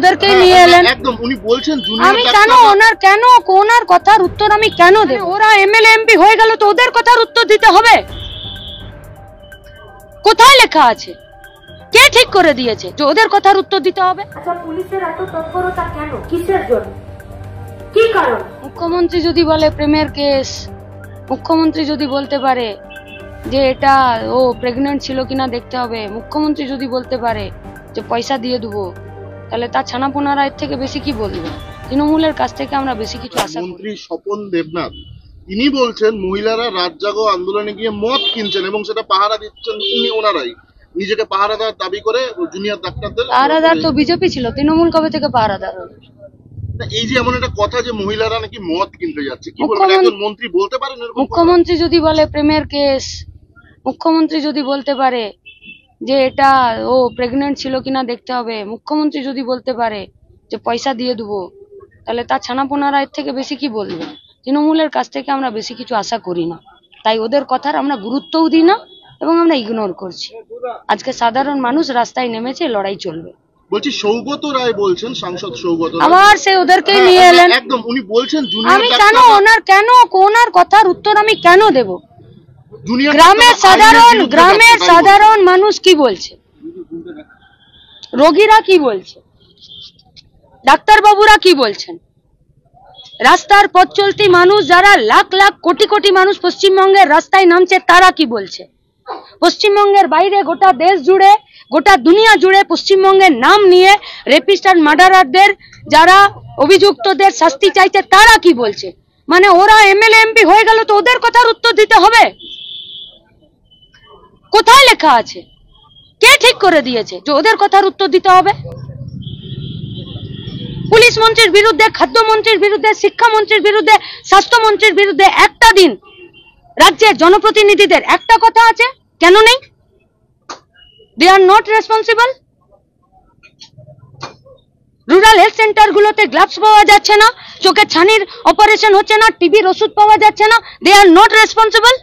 ওদেরকেই নিয়ে এলেন। একদম উনি বলছেন আমি কেন ওনার কথার উত্তর আমি কেন দেব? ওরা এমএলএ এমপি হয়ে গেল তো ওদের কথার উত্তর দিতে হবে? কোথায় লেখা আছে? কে ঠিক করে দিয়েছে যে ওদের কথার উত্তর দিতে হবে? আচ্ছা, পুলিশের এত তৎপরতা কেন? কিসের জন্য? কি কারণ? মুখ্যমন্ত্রী যদি বলে প্রেমের কেস, মুখ্যমন্ত্রী যদি বলতে পারে যে এটা ও প্রেগনেন্ট ছিল কিনা দেখতে হবে, মুখ্যমন্ত্রী যদি বলতে পারে যে পয়সা দিয়ে দেবো, তাহলে তার ছানাপোনারা এর থেকে বেশি কি বলবে? তৃণমূলের কাছ থেকে আমরা বেশি কিছু আশা করি। মন্ত্রী স্বপন দেবনাথ তিনি বলছেন মহিলারা রাত জাগো আন্দোলনে গিয়ে মদ কিনছেন এবং সেটা পাহারা দিচ্ছেন ওনারাই, নিজেকে পাহারাদার দাবি করে জুনিয়র ডাক্তারদের। পাহারাদার তো বিজেপি ছিল, তৃণমূল কবে থেকে পাহারাদার হলো? এই যে এমন একটা কথা যে মহিলারা নাকি মদ কিনতে যাচ্ছে, কি বলবেন? একজন মন্ত্রী বলতে পারেন? মুখ্যমন্ত্রী যদি বলে প্রেমের কেস, মুখ্যমন্ত্রী যদি বলতে পারে যে এটা ও প্রেগনেন্ট ছিল কিনা দেখতে হবে, মুখ্যমন্ত্রী যদি বলতে পারে যে পয়সা দিয়ে দেবো, তাহলে তার ছানাপোনারা এর থেকে বেশি কি বলবে? তৃণমূলের কাছ থেকে আমরা বেশি কিছু আশা করি না, তাই ওদের কথার আমরা গুরুত্বও দিই না এবং আমরা ইগনোর করছি। আজকে সাধারণ মানুষ রাস্তায় নেমেছে, লড়াই চলবে। বলছি সৌগত রায় বলছেন, সাংসদ সৌগত রায় আবার সে ওদেরকেই নিয়ে এলেন। একদম উনি বলছেন আমি কেন ওনার কথার উত্তর আমি কেন দেব? গ্রামের সাধারণ মানুষ কি বলছে, রোগীরা কি বলছে, ডাক্তারবাবুরা কি বলছেন, রাস্তার পথ চলতি মানুষ যারা লাখ লাখ কোটি কোটি মানুষ পশ্চিমবঙ্গের রাস্তায় নামছে তারা কি বলছে? পশ্চিমবঙ্গের বাইরে গোটা দেশ জুড়ে, গোটা দুনিয়া জুড়ে পশ্চিমবঙ্গের নাম নিয়ে রেপিস্ট আর মার্ডারারদের যারা অভিযুক্তদের শাস্তি চাইছে তারা কি বলছে? মানে ওরা এমএলএ এমপি হয়ে গেল তো ওদের কথার উত্তর দিতে হবে? কোথায় লেখা আছে? কে ঠিক করে দিয়েছে যে ওদের কথার উত্তর দিতে হবে? পুলিশ মন্ত্রীর বিরুদ্ধে, খাদ্যমন্ত্রীর বিরুদ্ধে, শিক্ষামন্ত্রীর বিরুদ্ধে, স্বাস্থ্যমন্ত্রীর বিরুদ্ধে একটা দিন রাজ্যের জনপ্রতিনিধিদের একটা কথা আছে, কেন নেই? They are not responsible. Rural health centre গুলোতে গ্লাভস পাওয়া যাচ্ছে না, চোখের ছানির অপারেশন হচ্ছে না, টিবির ওষুধ পাওয়া যাচ্ছে না, দে আর নট রেসপন্সিবল।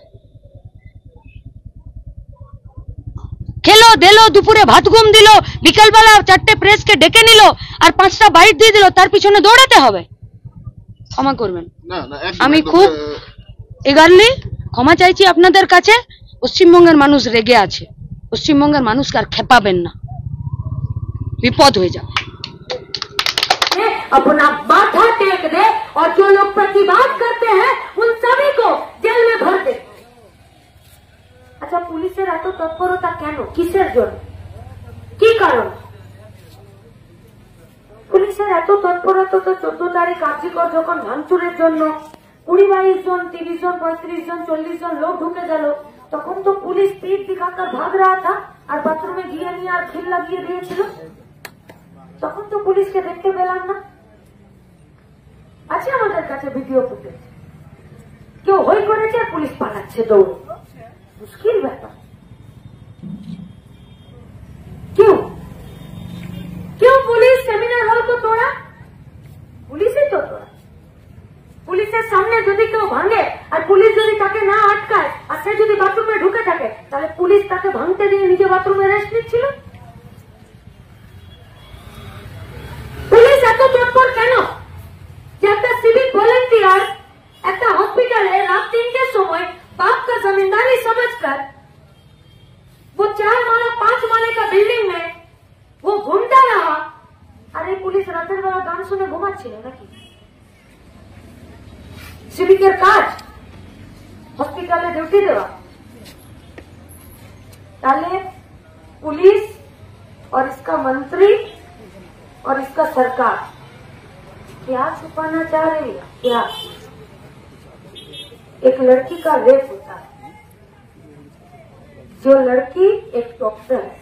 খেলো দিলো, দুপুরে ভাত ঘুম দিল, বিকালবেলা 4টে প্রেসকে ডেকে নিল আর 5টা বাইট দিয়ে দিল, তার পিছনে দৌড়াতে হবে? ক্ষমা করবেন, আমি খুব এগারলি ক্ষমা চাইছি আপনাদের কাছে। পশ্চিমবঙ্গের মানুষ রেগে আছে, পশ্চিমবঙ্গের মানুষকে আর খেপাবেন না, বিপদ হয়ে যাবে। अपना माथा टेक दे और जो लोग प्रतिवाद करते हैं उन सभी को जेल में भर दे। अच्छा, পুলিশের এত তৎপরতা কেন? কিসের জন্য? কি কারণ? পুলিশের এত তৎপরতা তো 14 তারিখ কার্যকর যখন ভাঙচুরের জন্য 20-22 জন, 30 জন, 35 জন, 40 জন লোক ঢুকে গেল, তখন তো পুলিশ পিঠ দিখাकर भाग रहा था আর বাথরুমে গিয়ে নিয়ে আর খিল লাগিয়ে দিয়েছিল। তখন তো পুলিশকে দেখতে পেলাম না। আছে আমাদের কাছে ভিডিও ফুটেজ, কেউ হই করেছে আর পুলিশ পালাচ্ছে দৌড়ে, মুশকিল ব্যাপার। क्यों पुलिस सेमिनार हॉल को तोड़ा? पुलिस ही तो तोड़ा। পুলিশের সামনে যদি কেউ ভাঙে আর পুলিশ যদি তাকে না আটকায় আর সে যদি বাথরুমে ঢুকে থাকে, তাহলে পুলিশ তাকে ভাঙতে দিয়ে নিজে বাথরুমে রেস্ট নিচ্ছিল। পুলিশ এত তৎপর কেন যে একটা সিভিক ভলেন্টিয়ার একটা হসপিটালে রাত 3টের সময় बाप का जमींदारी समझकर वो 4 माला 5 माले का बिल्डिंग में वो घूमता रहा। अरे पुलिस रातेर बेला गान शुने घुमाচ্ছিল নাকি? सिविकर काज हॉस्पिटले ड्यूटी देवा। ताले पुलिस और इसका मंत्री और इसका सरकार क्या छुपाना चाह रही है? क्या एक लड़की का रेप होता है, जो लड़की एक डॉक्टर है,